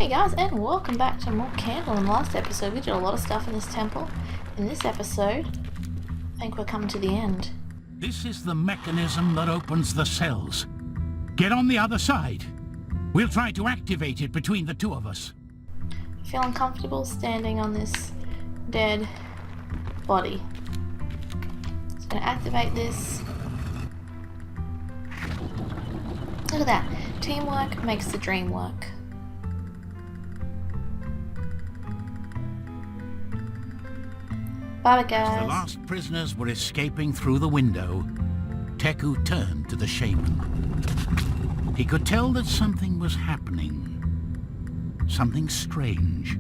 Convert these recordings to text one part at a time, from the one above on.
Hey guys, and welcome back to more Candle. In the last episode we did a lot of stuff in this temple. In this episode, I think we're coming to the end. This is the mechanism that opens the cells. Get on the other side. We'll try to activate it between the two of us. Feeling comfortable standing on this dead body. Just gonna activate this. Look at that. Teamwork makes the dream work. Bye guys. As the last prisoners were escaping through the window, Teku turned to the shaman. He could tell that something was happening. Something strange.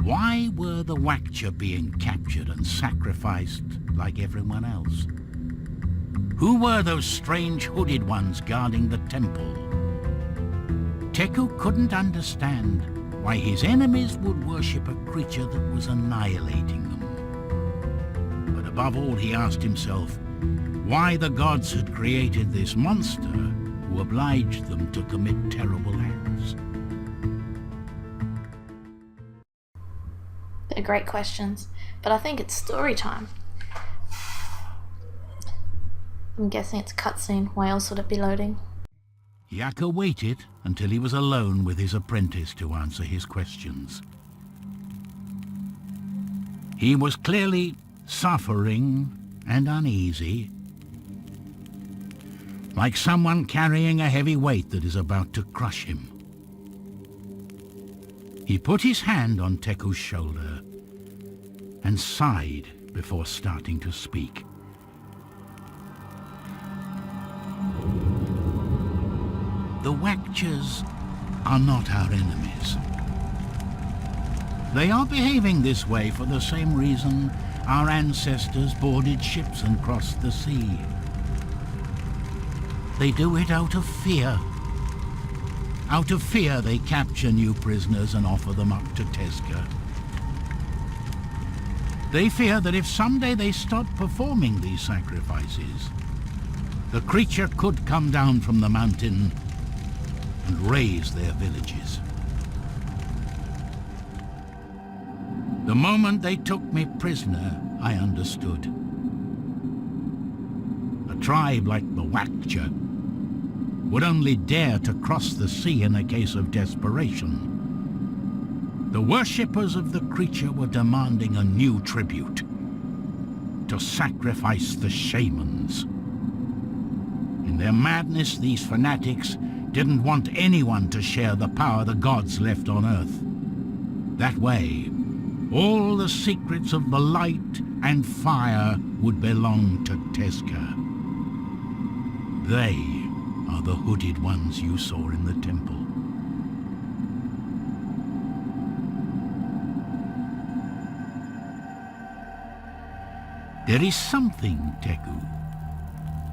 Why were the Wakcha being captured and sacrificed like everyone else? Who were those strange hooded ones guarding the temple? Teku couldn't understand why his enemies would worship a creature that was annihilating them. But above all, he asked himself why the gods had created this monster who obliged them to commit terrible acts. They're great questions, but I think it's story time. I'm guessing it's cutscene. Why else would it be loading? Yaka waited until he was alone with his apprentice to answer his questions. He was clearly suffering and uneasy, like someone carrying a heavy weight that is about to crush him. He put his hand on Teku's shoulder and sighed before starting to speak. The Wakchas are not our enemies. They are behaving this way for the same reason our ancestors boarded ships and crossed the sea. They do it out of fear. Out of fear, they capture new prisoners and offer them up to Tezca. They fear that if someday they stop performing these sacrifices, the creature could come down from the mountain and raise their villages. The moment they took me prisoner, I understood. A tribe like the Wakcha would only dare to cross the sea in a case of desperation. The worshippers of the creature were demanding a new tribute, to sacrifice the shamans. In their madness, these fanatics didn't want anyone to share the power the gods left on Earth. That way, all the secrets of the light and fire would belong to Tezca. They are the hooded ones you saw in the temple. There is something, Teku,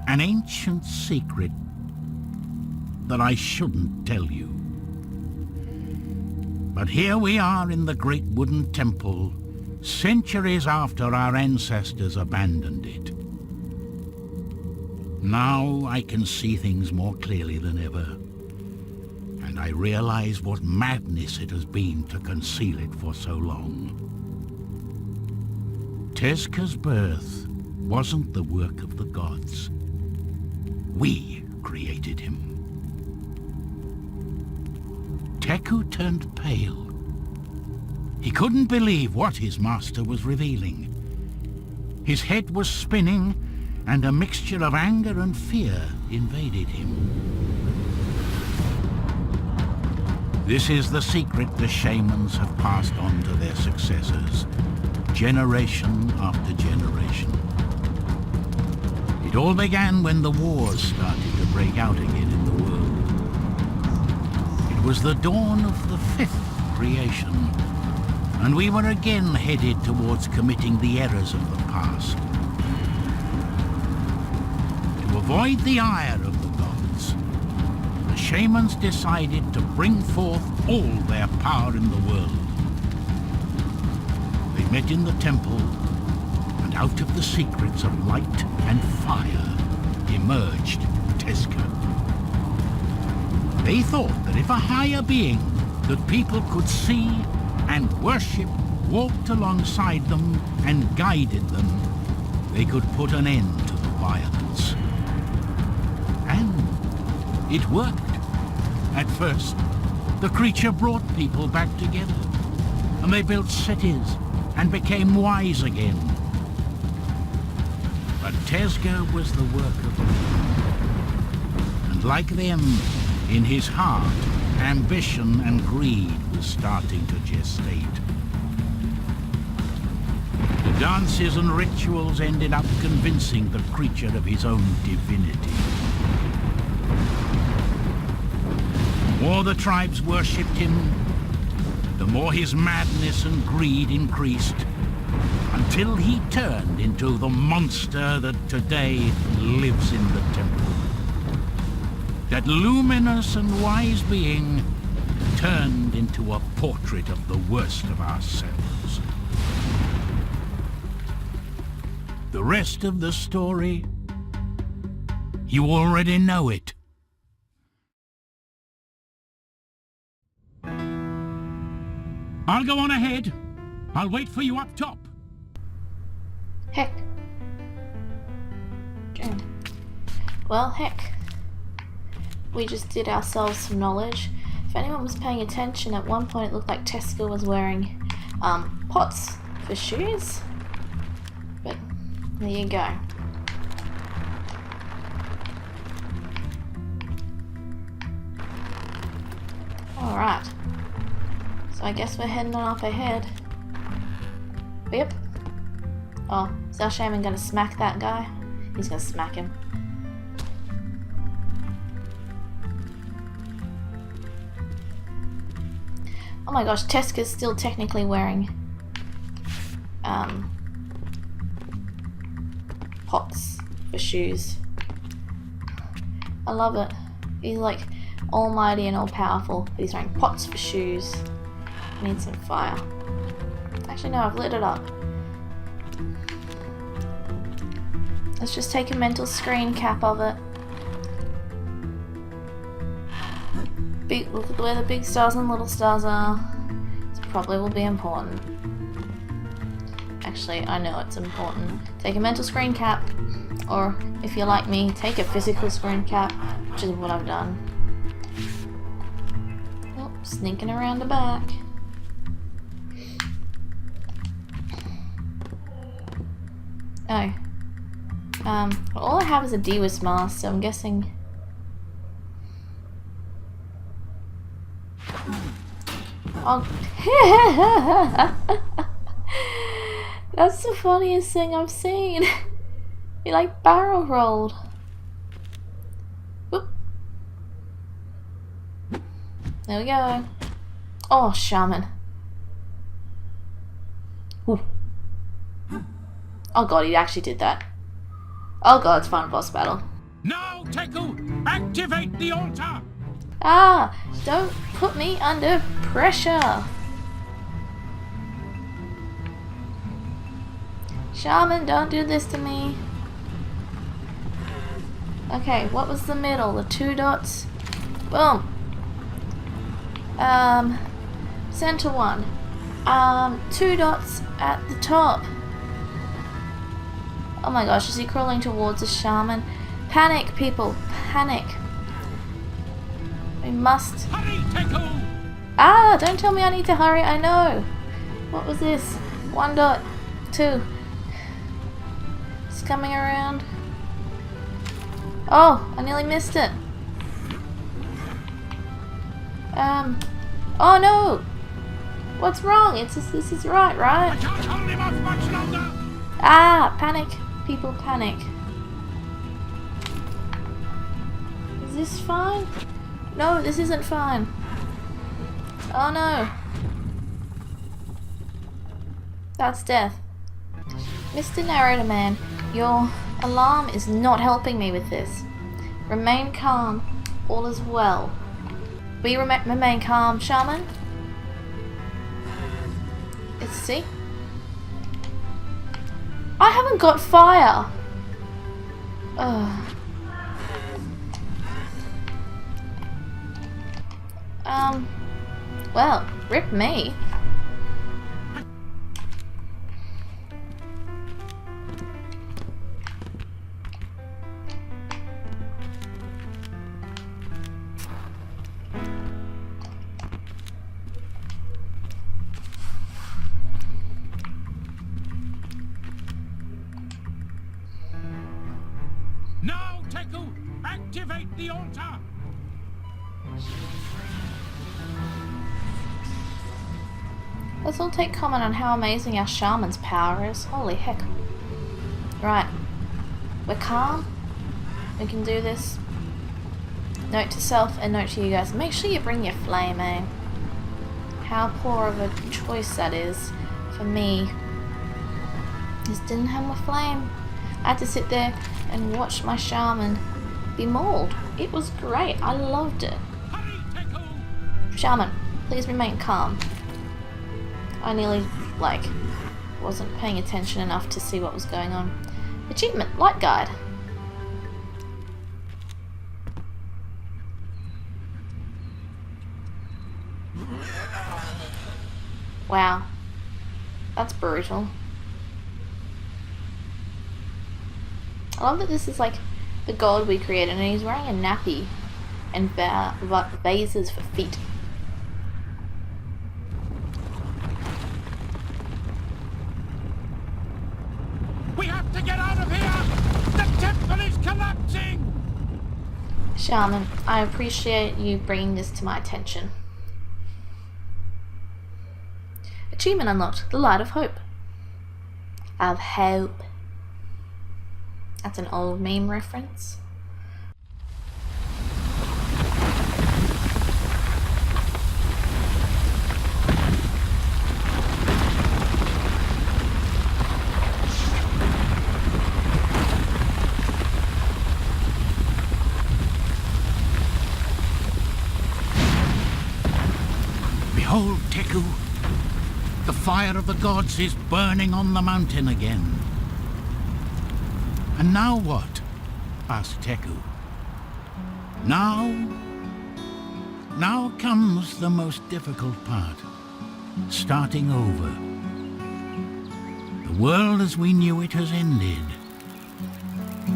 an ancient secret that I shouldn't tell you. But here we are in the great wooden temple, centuries after our ancestors abandoned it. Now I can see things more clearly than ever, and I realize what madness it has been to conceal it for so long. Tezca's birth wasn't the work of the gods. We created him. Teku turned pale. He couldn't believe what his master was revealing. His head was spinning, and a mixture of anger and fear invaded him. This is the secret the shamans have passed on to their successors, generation after generation. It all began when the wars started to break out again in the world. It was the dawn of the fifth creation, and we were again headed towards committing the errors of the past. To avoid the ire of the gods, the shamans decided to bring forth all their power in the world. They met in the temple, and out of the secrets of light and fire emerged Tezca. They thought that if a higher being that people could see and worship walked alongside them and guided them, they could put an end to the violence. And it worked. At first, the creature brought people back together, and they built cities and became wise again. But Tezca was the work of men. And like them, in his heart, ambition and greed was starting to gestate. The dances and rituals ended up convincing the creature of his own divinity. The more the tribes worshipped him, the more his madness and greed increased, until he turned into the monster that today lives in the temple. That luminous and wise being turned into a portrait of the worst of ourselves. The rest of the story, you already know it. I'll go on ahead. I'll wait for you up top. Heck. Good. Well, heck. We just did ourselves some knowledge. If anyone was paying attention, at one point it looked like Tezca was wearing pots for shoes. But there you go. Alright. So I guess we're heading on up ahead. Yep. Oh, is our shaman gonna smack that guy? He's gonna smack him. Oh my gosh, Tezca's still technically wearing pots for shoes. I love it. He's like almighty and all powerful, but he's wearing pots for shoes. I need some fire. Actually no, I've lit it up. Let's just take a mental screen cap of it. Look at where the big stars and little stars are. This probably will be important. Actually, I know it's important. Take a mental screen cap, or if you're like me, take a physical screen cap, which is what I've done. Oh, sneaking around the back. Oh. All I have is a DWIS mask, so I'm guessing... Oh. That's the funniest thing I've seen. He like barrel rolled. Whoop. There we go. Oh, Shaman. Ooh. Oh god, he actually did that. Oh god, it's final boss battle. Now, Teku, activate the altar! Ah, don't put me under pressure. Shaman, don't do this to me. Okay, what was the middle? The 2 dots? Boom. Center one. 2 dots at the top. Oh my gosh, is he crawling towards a shaman? Panic, people, panic. We must... Hurry, Teku! Ah, don't tell me I need to hurry, I know. What was this? 1 dot, 2. It's coming around. Oh, I nearly missed it. Oh no! What's wrong? It's just, this is right? I can't hold him off much longer! Ah, panic. People panic. Is this fine? No, this isn't fine. Oh no. That's death. Mr. Narrator Man, your alarm is not helping me with this. Remain calm. All is well. We remain calm, Shaman. Let's see. I haven't got fire. Ugh. Well, rip me. Now, Teku, activate the altar! Let's all take comment on how amazing our shaman's power is. Holy heck. Right. We're calm. We can do this. Note to self and note to you guys. Make sure you bring your flame, eh? How poor of a choice that is for me. Just didn't have my flame. I had to sit there and watch my shaman be mauled. It was great. I loved it. Shaman, please remain calm. I nearly, wasn't paying attention enough to see what was going on. Achievement, Light Guide. Wow. That's brutal. I love that this is like the god we created and he's wearing a nappy and vases for feet. We have to get out of here! The temple is collapsing! Shaman, I appreciate you bringing this to my attention. Achievement unlocked, the Light of Hope. Of hope. That's an old meme reference. Behold, Teku, the fire of the gods is burning on the mountain again. And now what? Asked Teku. Now comes the most difficult part. Starting over. The world as we knew it has ended.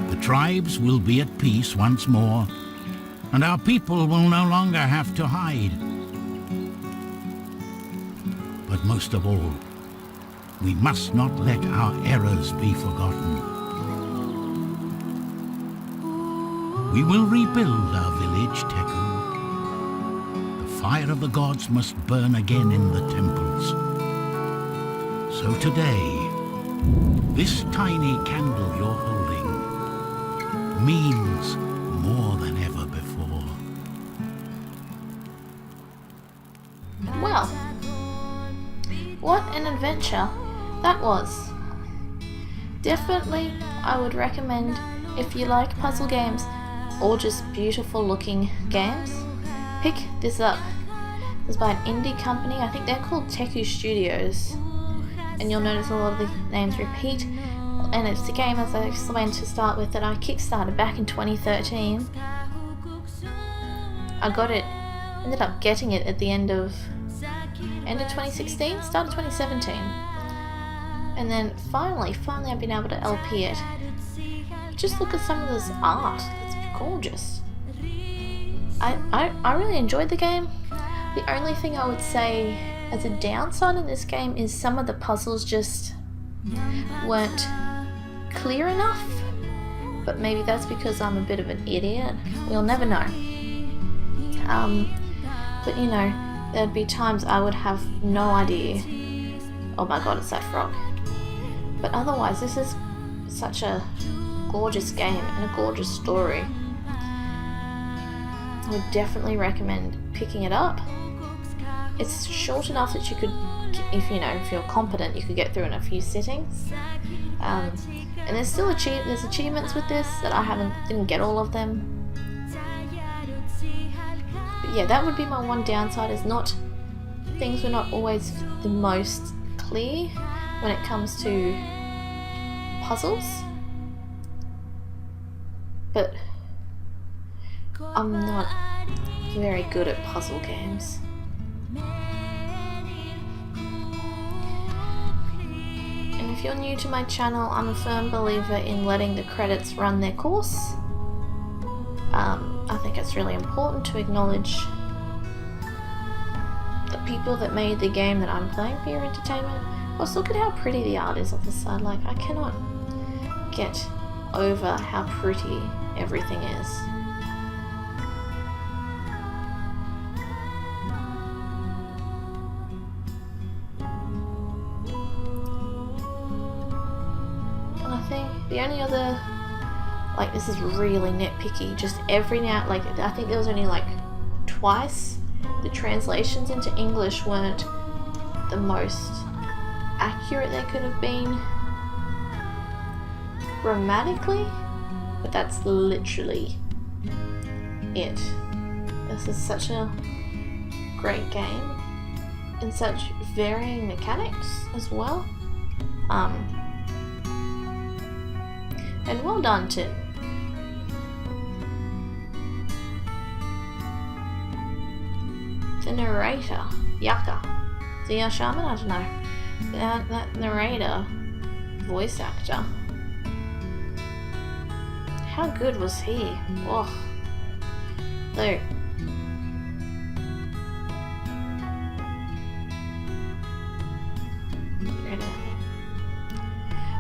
The tribes will be at peace once more, and our people will no longer have to hide. But most of all, we must not let our errors be forgotten. We will rebuild our village, Teku. The fire of the gods must burn again in the temples. So today, this tiny candle you're holding means more than ever before. Well, what an adventure that was. Definitely, I would recommend if you like puzzle games or just beautiful looking games, pick this up. It's by an indie company. I think they're called Teku Studios, and you'll notice a lot of the names repeat. And it's a game, as I explained to start with, that I kickstarted back in 2013. I got it, ended up getting it at the end of 2016, start of 2017, and then finally I've been able to LP it. Just look at some of this art. It's gorgeous. I really enjoyed the game. The only thing I would say as a downside in this game is some of the puzzles just weren't clear enough, but maybe that's because I'm a bit of an idiot. We'll never know. But you know, there'd be times I would have no idea. Oh my god, it's that frog. But otherwise, this is such a gorgeous game and a gorgeous story. I would definitely recommend picking it up. It's short enough that you could, if you're competent, you could get through in a few sittings. And there's still there's achievements with this that I didn't get all of them. But yeah, that would be my one downside, is things were not always the most clear when it comes to puzzles. But I'm not very good at puzzle games. if you're new to my channel, I'm a firm believer in letting the credits run their course. I think it's really important to acknowledge the people that made the game that I'm playing for your entertainment. Plus, look at how pretty the art is on the side. Like, I cannot get over how pretty everything is. And I think the only other, like, this is really nitpicky, just every now, like, I think there was only like twice the translations into English weren't the most accurate they could have been grammatically, but that's literally it. This is such a great game and such varying mechanics as well. And well done to the narrator, Yaka. The Shaman? I don't know. That narrator, voice actor. How good was he? Oh. Though.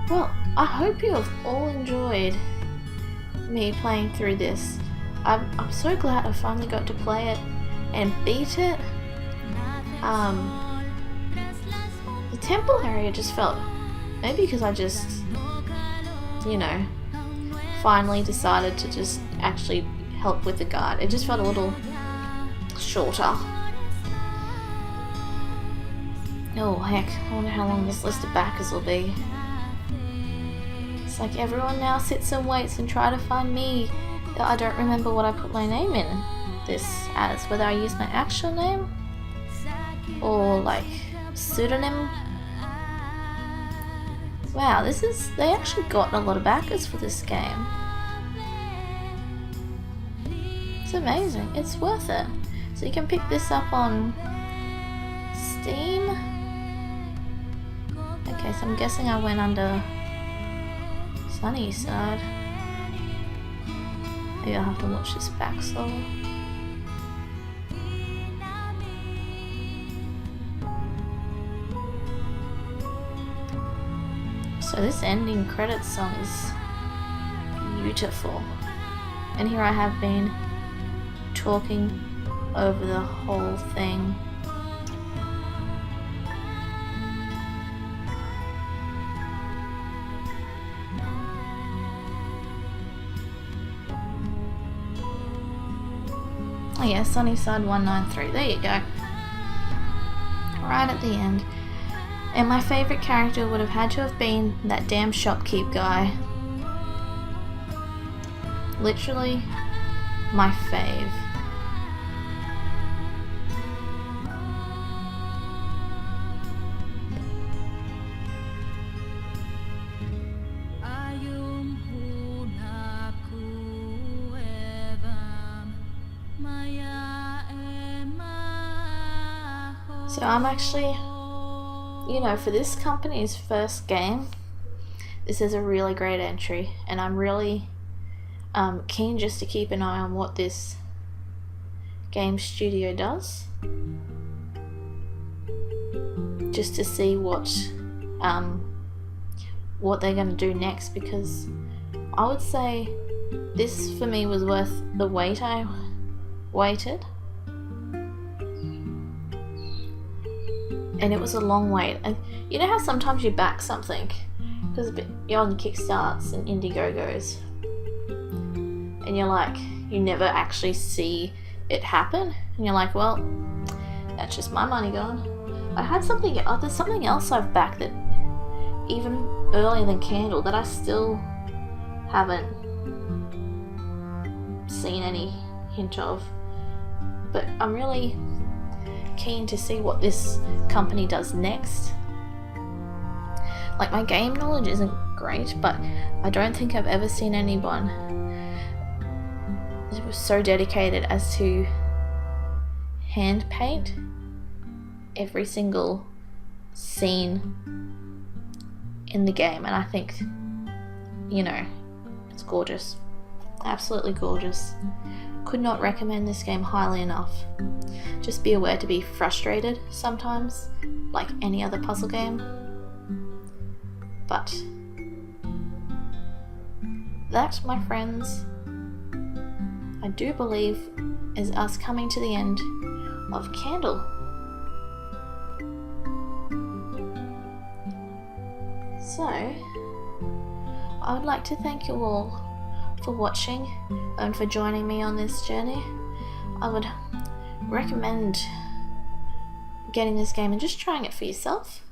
Well, I hope you have all enjoyed me playing through this. I'm so glad I finally got to play it and beat it. The temple area just felt, maybe because I just, finally decided to just actually help with the guard. It just felt a little shorter. Oh heck, I wonder how long this list of backers will be. It's like everyone now sits and waits and try to find me. I don't remember what I put my name in this as, whether I use my actual name or like pseudonym. Wow, they actually got a lot of backers for this game. It's amazing, it's worth it. So you can pick this up on Steam. Okay, so I'm guessing I went under Sunnyside. Maybe I'll have to watch this back slower. So this ending credits song is beautiful. And here I have been talking over the whole thing. Oh yeah, Sunnyside 193, there you go. Right at the end. And my favourite character would have had to have been that damn shopkeep guy. Literally, my fave. So I'm actually, for this company's first game, this is a really great entry, and I'm really keen just to keep an eye on what this game studio does, just to see what they're going to do next, because I would say this for me was worth the wait I waited. And it was a long wait. And you know how sometimes you back something because you're on Kickstarts and Indiegogos, and you're like, you never actually see it happen, and you're like, well, that's just my money gone. I had something. There's something else I've backed that even earlier than Candle that I still haven't seen any hint of. But I'm really keen to see what this company does next. Like, my game knowledge isn't great, but I don't think I've ever seen anyone who was so dedicated as to hand paint every single scene in the game, and I think, you know, it's gorgeous. Absolutely gorgeous. Could not recommend this game highly enough. Just be aware to be frustrated sometimes, like any other puzzle game. But that, my friends, I do believe is us coming to the end of Candle. So, I would like to thank you all for watching and for joining me on this journey. I would recommend getting this game and just trying it for yourself.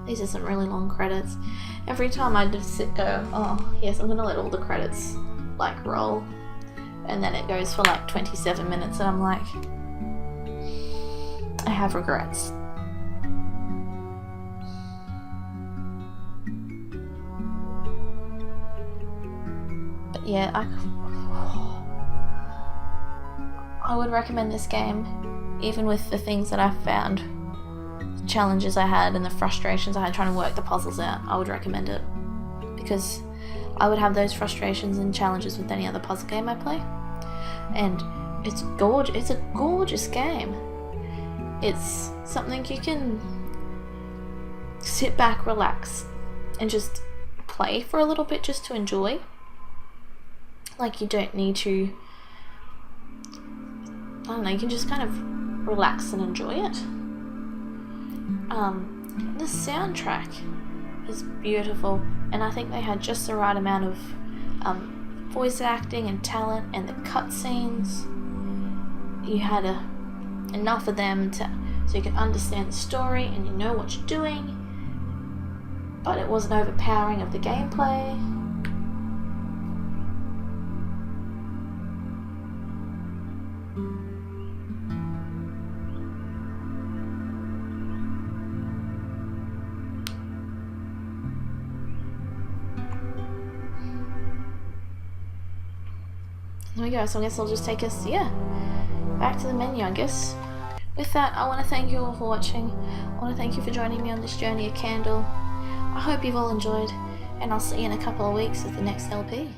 These are some really long credits. Every time I just go, oh yes, I'm gonna let all the credits like roll, and then it goes for like 27 minutes and I'm like, I have regrets. But yeah, I would recommend this game, even with the things that I found, the challenges I had and the frustrations I had trying to work the puzzles out. I would recommend it because I would have those frustrations and challenges with any other puzzle game I play, and it's gorgeous. It's a gorgeous game. It's something you can sit back, relax, and just play for a little bit just to enjoy. Like, you don't need to, I don't know, you can just kind of relax and enjoy it. The soundtrack is beautiful, and I think they had just the right amount of voice acting and talent, and the cutscenes, you had enough of them so you can understand the story and you know what you're doing, but it wasn't overpowering of the gameplay. There we go, so I guess I'll just take us, back to the menu, I guess. With that, I want to thank you all for watching. I want to thank you for joining me on this journey of Candle. I hope you've all enjoyed, and I'll see you in a couple of weeks with the next LP.